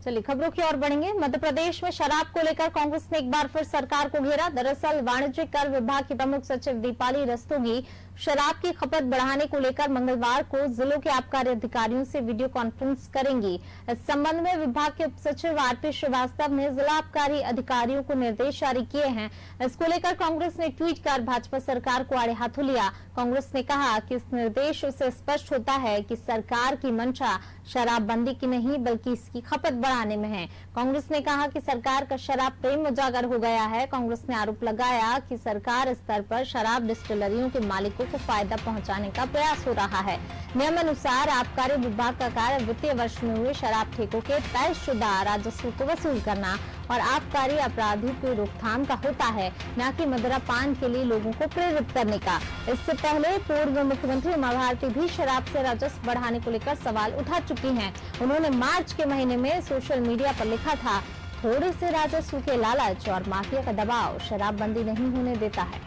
चलिए खबरों की ओर बढ़ेंगे। मध्य प्रदेश में शराब को लेकर कांग्रेस ने एक बार फिर सरकार को घेरा। दरअसल वाणिज्यिक कर विभाग की प्रमुख सचिव दीपाली रस्तोगी शराब की खपत बढ़ाने को लेकर मंगलवार को जिलों के आबकारी अधिकारियों से वीडियो कॉन्फ्रेंस करेंगी। इस संबंध में विभाग के उप सचिव आरपी श्रीवास्तव ने जिला आबकारी अधिकारियों को निर्देश जारी किए हैं। इसको लेकर कांग्रेस ने ट्वीट कर भाजपा सरकार को आड़े हाथों लिया। कांग्रेस ने कहा कि इस निर्देश से स्पष्ट होता है कि सरकार की मंशा शराबबंदी की नहीं बल्कि इसकी खपत बढ़ाने में है। कांग्रेस ने कहा कि सरकार का शराब प्रेम उजागर हो गया है। कांग्रेस ने आरोप लगाया कि सरकार स्तर पर शराब डिस्टिलरियों के मालिकों को फायदा पहुंचाने का प्रयास हो रहा है। नियम अनुसार आबकारी विभाग का कार्य वित्तीय वर्ष में हुए शराब ठेकों के तयशुदा राजस्व को वसूल करना और आबकारी अपराधों की रोकथाम का होता है, न कि मदिरा पान के लिए लोगों को प्रेरित करने का। इससे पहले पूर्व मुख्यमंत्री उमा भारती भी शराब से राजस्व बढ़ाने को लेकर सवाल उठा चुकी हैं। उन्होंने मार्च के महीने में सोशल मीडिया पर लिखा था, थोड़े से राजस्व के लालच और माफिया का दबाव शराबबंदी नहीं होने देता है।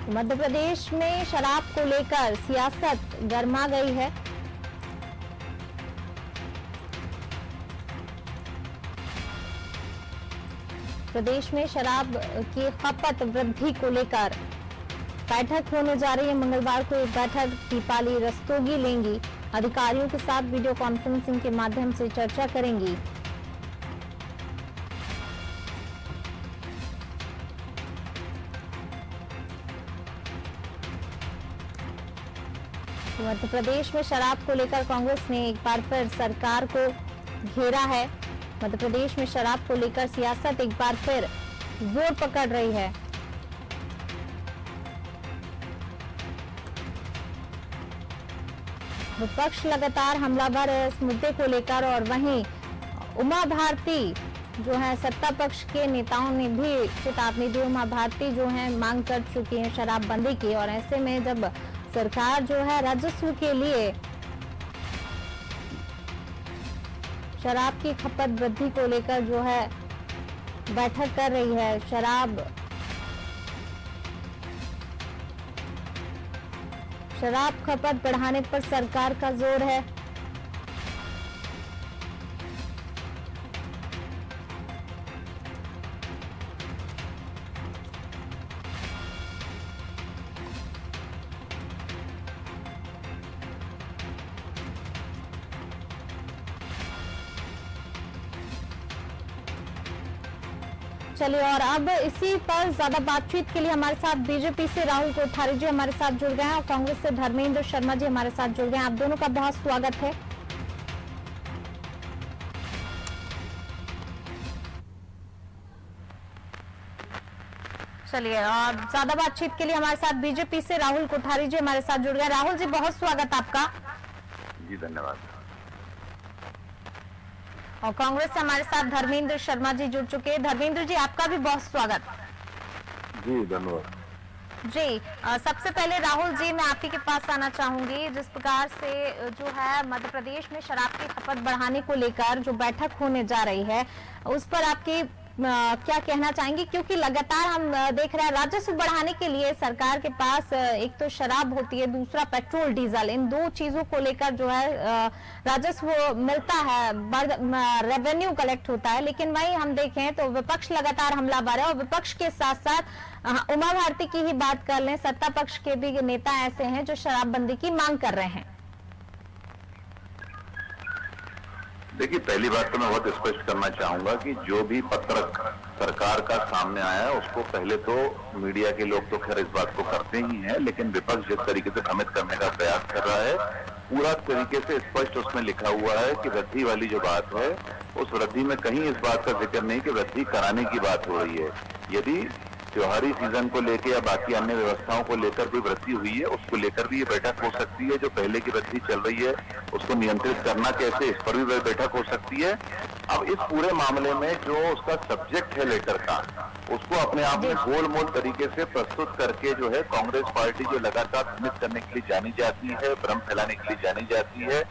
मध्य प्रदेश में शराब को लेकर सियासत गर्मा गई है। प्रदेश में शराब की खपत वृद्धि को लेकर बैठक होने जा रही है। मंगलवार को एक बैठक दीपाली रस्तोगी लेंगी। अधिकारियों के साथ वीडियो कॉन्फ्रेंसिंग के माध्यम से चर्चा करेंगी। मध्य प्रदेश में शराब को लेकर कांग्रेस ने एक बार फिर सरकार को घेरा है। मध्य प्रदेश में शराब को लेकर सियासत एक बार फिर जोर पकड़ रही है। विपक्ष लगातार हमलावर है इस मुद्दे को लेकर और वहीं उमा भारती जो है सत्ता पक्ष के नेताओं ने भी चेतावनी दी। उमा भारती जो है मांग कर चुकी है शराबबंदी की और ऐसे में जब सरकार जो है राजस्व के लिए शराब की खपत वृद्धि को लेकर जो है बैठक कर रही है। शराब खपत बढ़ाने पर सरकार का जोर है। चलिए और अब इसी पर ज्यादा बातचीत के लिए हमारे साथ बीजेपी से राहुल कोठारी जी हमारे साथ जुड़ गए हैं और कांग्रेस से धर्मेंद्र शर्मा जी हमारे साथ जुड़ गए हैं। आप दोनों का बहुत स्वागत है। चलिए और ज्यादा बातचीत के लिए हमारे साथ बीजेपी से राहुल कोठारी जी हमारे साथ जुड़ गए। राहुल जी बहुत स्वागत आपका। जी धन्यवाद। और कांग्रेस से हमारे साथ धर्मेंद्र शर्मा जी जुड़ चुके हैं। धर्मेंद्र जी आपका भी बहुत स्वागत। जी धन्यवाद। जी सबसे पहले राहुल जी मैं आपके पास आना चाहूंगी। जिस प्रकार से जो है मध्य प्रदेश में शराब की खपत बढ़ाने को लेकर जो बैठक होने जा रही है उस पर आपकी क्या कहना चाहेंगे, क्योंकि लगातार हम देख रहे हैं राजस्व बढ़ाने के लिए सरकार के पास एक तो शराब होती है, दूसरा पेट्रोल डीजल, इन दो चीजों को लेकर जो है राजस्व मिलता है, रेवेन्यू कलेक्ट होता है। लेकिन वहीं हम देखें तो विपक्ष लगातार हमलावर है और विपक्ष के साथ साथ उमा भारती की ही बात कर लें, सत्ता पक्ष के भी नेता ऐसे हैं जो शराबबंदी की मांग कर रहे हैं। देखिए पहली बात तो मैं बहुत स्पष्ट करना चाहूंगा कि जो भी पत्रक सरकार का सामने आया है उसको पहले तो मीडिया के लोग तो खैर इस बात को करते ही हैं, लेकिन विपक्ष जिस तरीके से भ्रमित करने का प्रयास कर रहा है पूरा तरीके से स्पष्ट उसमें लिखा हुआ है कि वृद्धि वाली जो बात है उस वृद्धि में कहीं इस बात का जिक्र नहीं कि वृद्धि कराने की बात हो रही है। यदि त्योहारी सीजन को लेकर या बाकी अन्य व्यवस्थाओं को लेकर भी वृद्धि हुई है उसको लेकर भी ये बैठक हो सकती है। जो पहले की वृद्धि चल रही है उसको नियंत्रित करना कैसे, इस पर भी बैठक हो सकती है। अब इस पूरे मामले में जो उसका सब्जेक्ट है लेटर का उसको अपने आप में गोलमोल तरीके से प्रस्तुत करके जो है कांग्रेस पार्टी जो लगातार भ्रमित करने के लिए जानी जाती है, भ्रम फैलाने के लिए जानी जाती है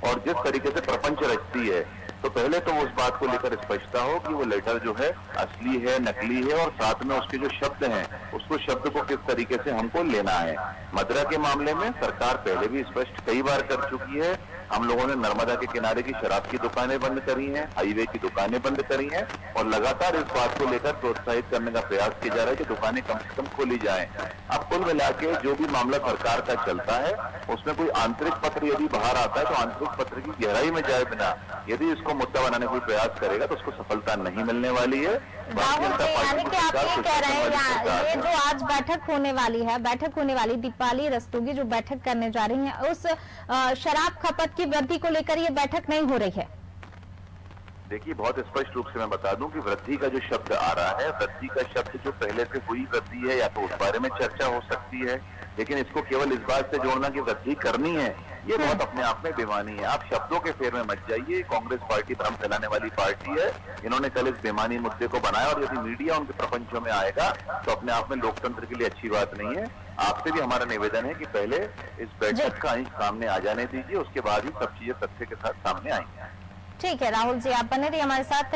और जिस तरीके से प्रपंच रचती है तो पहले तो उस बात को लेकर स्पष्टता हो कि वो लेटर जो है असली है, नकली है, और साथ में उसके जो शब्द हैं उसको शब्द को किस तरीके से हमको लेना है। मदिरा के मामले में सरकार पहले भी स्पष्ट कई बार कर चुकी है। हम लोगों ने नर्मदा के किनारे की शराब की दुकानें बंद करी हैं, हाईवे की दुकानें बंद करी हैं, और लगातार इस बात को लेकर प्रोत्साहित करने का प्रयास किया जा रहा है कि दुकानें कम से कम खोली जाएं। अब कुल मिला के जो भी मामला सरकार का चलता है उसमें कोई आंतरिक पत्र यदि बाहर आता है तो आंतरिक पत्र की गहराई में जाए बिना यदि इसको मुद्दा बनाने का कोई प्रयास करेगा तो उसको सफलता नहीं मिलने वाली है। राहुल जी, यानी कि आप ये कह रहे हैं ये जो आज बैठक होने वाली दीपाली रस्तोगी जो बैठक करने जा रही है उस शराब खपत की वृद्धि को लेकर ये बैठक नहीं हो रही है? देखिए, बहुत स्पष्ट रूप से मैं बता दूं कि वृद्धि का जो शब्द आ रहा है, वृद्धि का शब्द जो पहले से हुई वृद्धि है या तो उस बारे में चर्चा हो सकती है, लेकिन इसको केवल इस बात से जोड़ना कि वृद्धि करनी है ये बहुत अपने आप में बेमानी है। आप शब्दों के फेर में मत जाइए। कांग्रेस पार्टी भ्रम फैलाने वाली पार्टी है। इन्होंने कल इस बेमानी मुद्दे को बनाया और यदि मीडिया उनके प्रपंचों में आएगा तो अपने आप में लोकतंत्र के लिए अच्छी बात नहीं है। आपसे भी हमारा निवेदन है कि पहले इस बैठक का अंश सामने आ जाने दीजिए, उसके बाद ही सब चीजें तथ्य के साथ सामने आएंगी। ठीक है राहुल जी, आप बने रहिए हमारे साथ।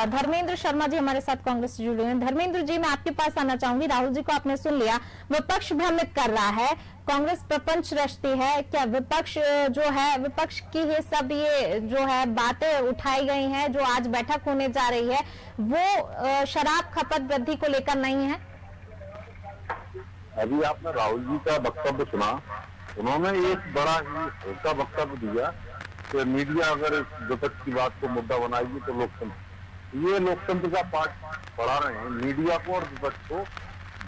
धर्मेंद्र शर्मा जी हमारे साथ कांग्रेस से जुड़े हैं। धर्मेंद्र जी, मैं आपके पास आना चाहूंगी। राहुल जी को आपने सुन लिया, विपक्ष भ्रमित कर रहा है, कांग्रेस प्रपंच रचती है। क्या विपक्ष जो है, विपक्ष की ये जो है बातें उठाई गई हैं जो आज बैठक होने जा रही है वो शराब खपत वृद्धि को लेकर नहीं है? अभी आपने राहुल जी का वक्तव्य सुना, उन्होंने एक बड़ा ही हल्का वक्तव्य दिया कि मीडिया अगर विपक्ष की बात को मुद्दा बनाएगी तो लोकतंत्र, ये लोकतंत्र का पाठ पढ़ा रहे हैं मीडिया को और विपक्ष को।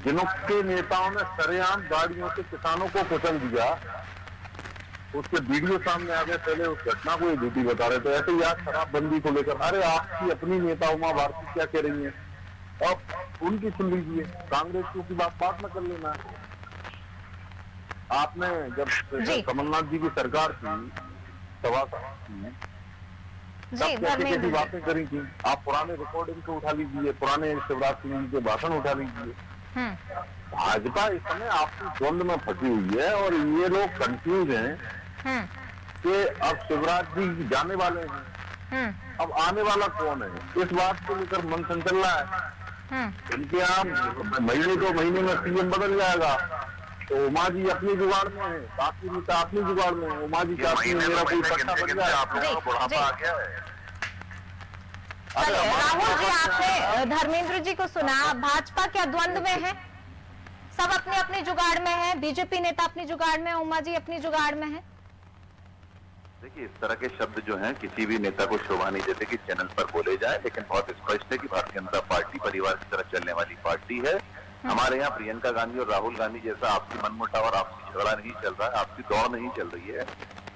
जिनके नेताओं ने सरेआम गाड़ियों से किसानों को कुचल दिया, उसके वीडियो सामने आ गए, पहले उस घटना को झूठी बता रहे थे। ऐसे ही आज शराबबंदी को लेकर, अरे आपकी अपनी नेता उमा भारती क्या कह रही है, अब उनकी सुन लीजिए, कांग्रेस की बात न कर लेना। आपने जब कमलनाथ जी की सरकार थी, सभा की, तब कैसी बातें करी थी। आप पुराने रिकॉर्डिंग को उठा लीजिए, पुराने शिवराज सिंह जी के भाषण उठा लीजिए। भाजपा इस समय आपकी द्वंद में फंसी हुई है और ये लोग कंफ्यूज हैं कि अब शिवराज जी जाने वाले हैं, अब आने वाला कौन है, इस बात को लेकर मंथन चल रहा है। इनके यहाँ महीने 2 महीने में सीएम बदल जाएगा तो उमा जी अपनी जुगाड़ में है, बाकी नेता अपनी जुगाड़ में है। उमा जी चाहती है मेरा कोई पट्टा बन जाए, आप लोगों को बुढ़ापा आ गया है। राहुल जी, आपने धर्मेंद्र जी को सुना, भाजपा क्या द्वंद्व में है? सब अपनी अपनी जुगाड़ में है, बीजेपी नेता अपनी जुगाड़ में, उमा जी अपनी जुगाड़ में है। देखिए, इस तरह के शब्द जो हैं किसी भी नेता को शोभा नहीं देते कि चैनल पर बोले जाए, लेकिन बहुत स्पष्ट है कि भारतीय जनता पार्टी परिवार की तरह चलने वाली पार्टी है। हमारे यहाँ प्रियंका गांधी और राहुल गांधी जैसा आपसी मनमुटाव और आपसी झगड़ा नहीं चल रहा है, आपसी दौड़ नहीं चल रही है।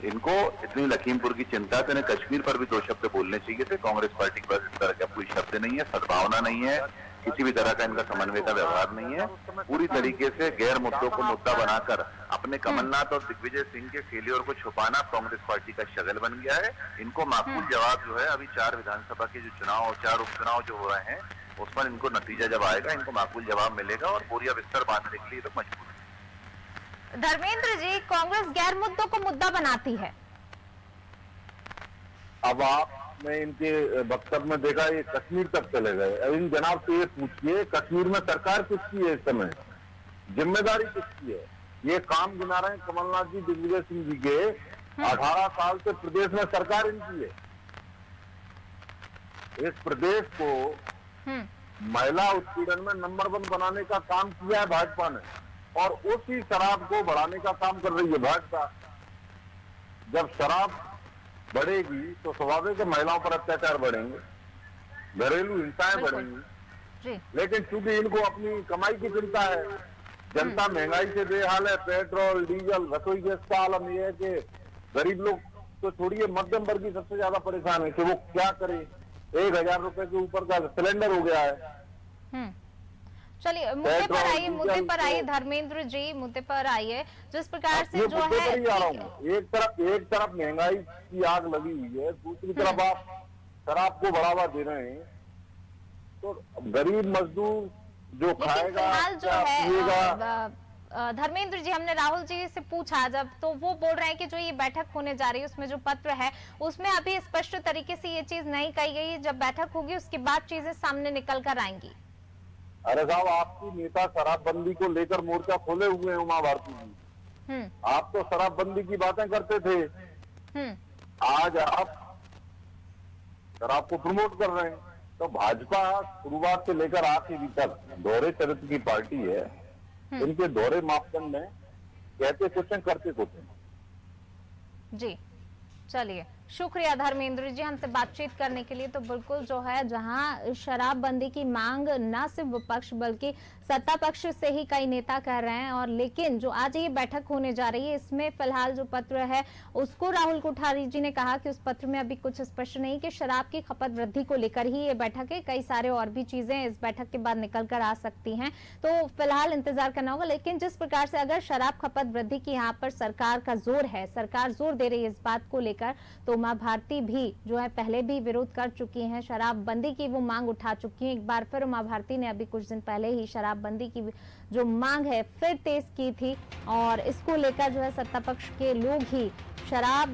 इनको इतनी लखीमपुर की चिंता है तो इन्हें कश्मीर पर भी 2 शब्द बोलने चाहिए थे। कांग्रेस पार्टी के पास इस तरह का कोई शब्द नहीं है, सद्भावना नहीं है, किसी भी तरह का इनका समन्वय का व्यवहार नहीं है। पूरी तरीके से गैर मुद्दों को मुद्दा बनाकर अपने कमलनाथ और दिग्विजय सिंह के फेलियर को छुपाना कांग्रेस पार्टी का शगल बन गया है। इनको माकूल जवाब जो है, अभी 4 विधानसभा के जो चुनाव और 4 उपचुनाव जो हो रहे हैं उस पर इनको नतीजा जब आएगा, इनको माकूल जवाब मिलेगा और बोरिया बिस्तर बांधने के लिए तो मजबूर है। धर्मेंद्र जी, कांग्रेस गैर मुद्दों को मुद्दा बनाती है। अब आपने इनके वक्तव्य में देखा ये कश्मीर तक चले गए। अब इन जनाब से ये पूछिए, कश्मीर में सरकार किसकी है इस समय, जिम्मेदारी किसकी है? ये काम गिना रहे हैं कमलनाथ जी, दिग्विजय सिंह जी के। 18 साल से प्रदेश में सरकार इनकी है। इस प्रदेश को महिला उत्पीड़न में नंबर 1 बनाने का काम किया है भाजपा ने, और उसी शराब को बढ़ाने का काम कर रही है भाजपा। जब शराब बढ़ेगी तो स्वाभाविक है महिलाओं पर अत्याचार बढ़ेंगे, घरेलू हिंसाएं बढ़ेंगी। लेकिन चूंकि इनको अपनी कमाई की चिंता है, जनता महंगाई से बेहाल है, पेट्रोल डीजल रसोई गैस का आलम यह है कि गरीब लोग तो छोड़िए, मध्यम वर्ग सबसे ज्यादा परेशान है कि वो क्या करे। 1000 रुपए के ऊपर का सिलेंडर हो गया है। चलिए मुद्दे पर आइए धर्मेंद्र जी, मुद्दे पर आइए। जिस प्रकार से जो है एक तरफ महंगाई की आग लगी हुई है, दूसरी तरफ आप शराब को बढ़ावा दे रहे हैं, तो गरीब मजदूर जो खाएगा जो है धर्मेंद्र जी, हमने राहुल जी से पूछा जब, तो वो बोल रहे हैं कि जो ये बैठक होने जा रही है उसमें जो पत्र है उसमें अभी स्पष्ट तरीके से ये चीज नहीं कही गई है, जब बैठक होगी उसके बाद चीजें सामने निकल कर आएंगी। अरे साहब, आपकी नेता शराबबंदी को लेकर मोर्चा खोले हुए हैं उमा भारती जी। आप तो शराबबंदी की बातें करते थे, आज आप शराब को प्रमोट कर रहे हैं। तो भाजपा शुरुआत से लेकर आखिरी तक दोहरे चरित्र की पार्टी है। इनके दोहरे मापदंड में कहते कुछ हैं, करते कुछ हैं। जी चलिए, शुक्रिया धर्मेंद्र जी हमसे बातचीत करने के लिए। तो बिल्कुल जो है, जहां शराबबंदी की मांग न सिर्फ विपक्ष बल्कि सत्ता पक्ष से ही कई नेता कर रहे हैं, और लेकिन जो आज ये बैठक होने जा रही है इसमें फिलहाल जो पत्र है उसको राहुल कोठारी जी ने कहा कि उस पत्र में अभी कुछ स्पष्ट नहीं कि शराब की खपत वृद्धि को लेकर ही ये बैठक है, कई सारे और भी चीजें इस बैठक के बाद निकल कर आ सकती हैं, तो फिलहाल इंतजार करना होगा। लेकिन जिस प्रकार से अगर शराब खपत वृद्धि की यहाँ पर सरकार का जोर है, सरकार जोर दे रही है इस बात को लेकर, तो उमा भारती भी जो है पहले भी विरोध कर चुकी हैं, शराबबंदी की वो मांग उठा चुकी हैं। एक बार फिर उमा भारती ने अभी कुछ दिन पहले ही शराबबंदी की जो मांग है फिर तेज की थी, और इसको लेकर जो है सत्ता पक्ष के लोग ही शराब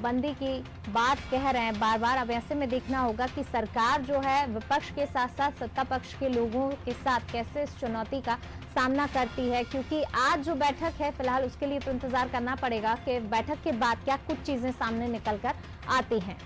बंदी की बात कह रहे हैं बार बार। अब ऐसे में देखना होगा कि सरकार जो है विपक्ष के साथ साथ सत्ता पक्ष के लोगों के साथ कैसे इस चुनौती का सामना करती है, क्योंकि आज जो बैठक है फिलहाल उसके लिए तो इंतजार करना पड़ेगा कि बैठक के बाद क्या कुछ चीजें सामने निकल कर आती हैं।